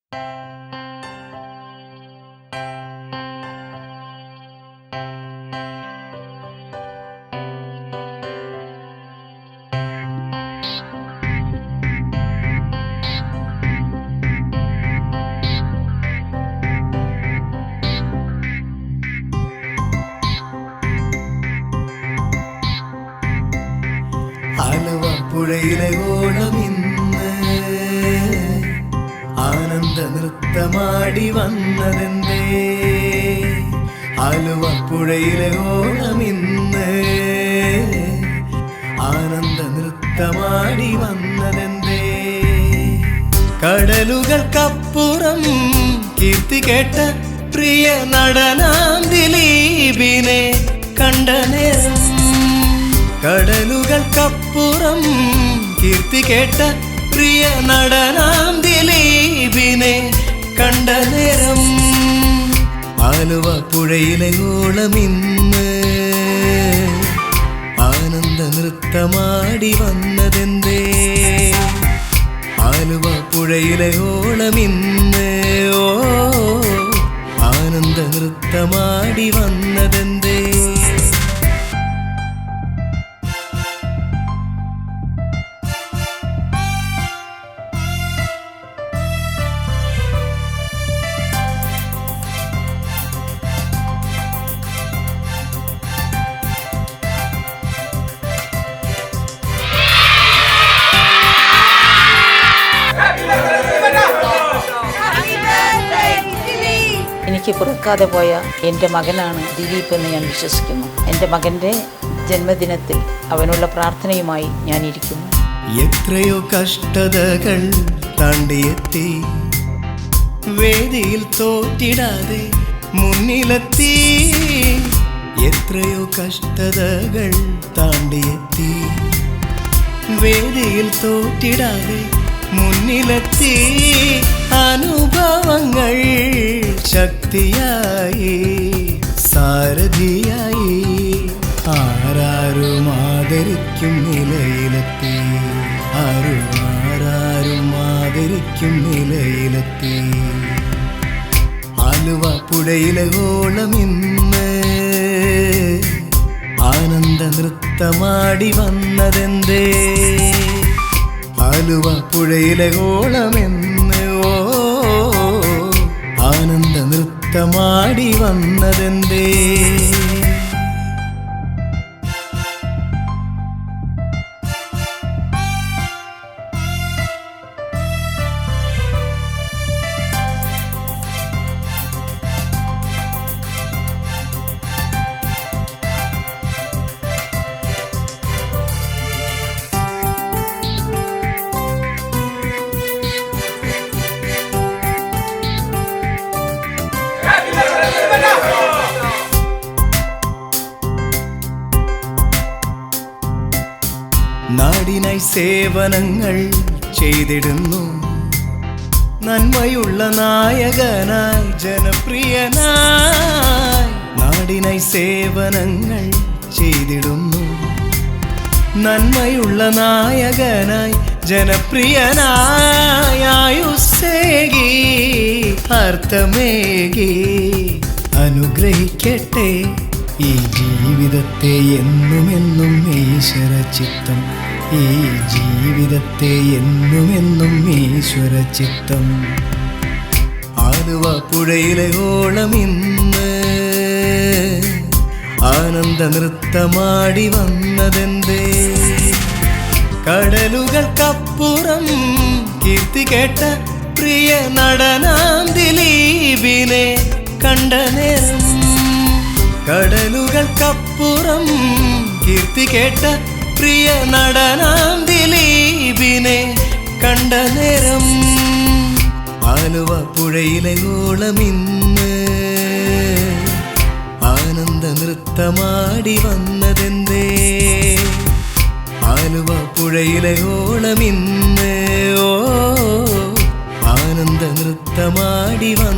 ആലുവപ്പുഴയിലെ ഓണമിന്ന് ആനന്ദ നൃത്തമാടി വന്നതെന്തേ? ആലുവപ്പുഴയിലെ ഓണമിന്ന് ആനന്ദ നൃത്തമാടി വന്നതെന്തേ? കടലുകൾക്കപ്പുറം കീർത്തി കേട്ട പ്രിയ നടനാം ദിലീപിനെ കണ്ട നേരം, കടലുകൾക്കപ്പുറം കീർത്തി കേട്ട പ്രിയ നടനാം ദിലീപിനെ കണ്ട നേരം, ആലുവപ്പുഴയിലെ ഓളമിന്ന് ആനന്ദ നൃത്തമാടി വന്നതെന്തേ? ആലുവപ്പുഴയിലെ ഓളമിന്ന് ആനന്ദ നൃത്തമാടി വന്നതെന്തേ? എനിക്ക് പിറക്കാതെ പോയ എൻ്റെ മകനാണ് ദിലീപ് എന്ന് ഞാൻ വിശ്വസിക്കുന്നു. എൻ്റെ മകൻ്റെ ജന്മദിനത്തിൽ അവനുള്ള പ്രാർത്ഥനയുമായി ഞാനിരിക്കുന്നു. എത്രയോ കഷ്ടതകൾ താണ്ടിയെത്തി, വേദിയിൽ തോറ്റിടാതെ മുന്നിലെത്തി. എത്രയോ കഷ്ടതകൾ താണ്ടിയെത്തി, വേദിയിൽ തോറ്റിടാതെ മുന്നിലെത്തി. അനുഭവങ്ങൾ ശക്തിയായി സാരഥിയായി ആരാരും ആദരിക്കും നിലയിലെത്തി, ആരാരും ആദരിക്കും നിലയിലെത്തി. ആലുവപ്പുഴയിലെ ഓളമിന്ന് ആനന്ദ നൃത്തമാടി വന്നതെന്തേ? ആലുവപ്പുഴയിലെ ഓളമെന്ന് ആനന്ദ നൃത്തമാടി വന്നതെന്തേ? നാടിനായി സേവനങ്ങൾ ചെയ്തിടുന്നു, നന്മയുള്ള നായകനായി ജനപ്രിയനായി. നാടിനായി സേവനങ്ങൾ ചെയ്തിടുന്നു, നന്മയുള്ള നായകനായി ജനപ്രിയനായി. ആയുസ്സേകി അർത്ഥമേകി അനുഗ്രഹിക്കട്ടെ ഈ ജീവിതത്തെ എന്നുമെന്നും ഈശ്വര ചിത്തം, ഈ ജീവിതത്തെ എന്നുമെന്നും ഈശ്വര ചിത്തം. ആലുവപ്പുഴയിലെ ഓളമിന്ന് ആനന്ദ നൃത്തമാടി വന്നതെന്തേ? കടലുകൾക്കപ്പുറം കീർത്തി കേട്ട പ്രിയ നടനാം ദിലീപിനെ കണ്ട നേരം, കടലുകൾക്കപ്പുറം കീർത്തി കേട്ട പ്രിയ നടനാം ദിലീപിനെ കണ്ട നേരം, ആലുവപ്പുഴയിലെ ഓളമിന്ന് ആനന്ദ നൃത്തമാടി വന്നതെന്തേ? ആലുവപ്പുഴയിലെ ഓളമിന്ന് ആനന്ദ നൃത്തമാടി വന്ന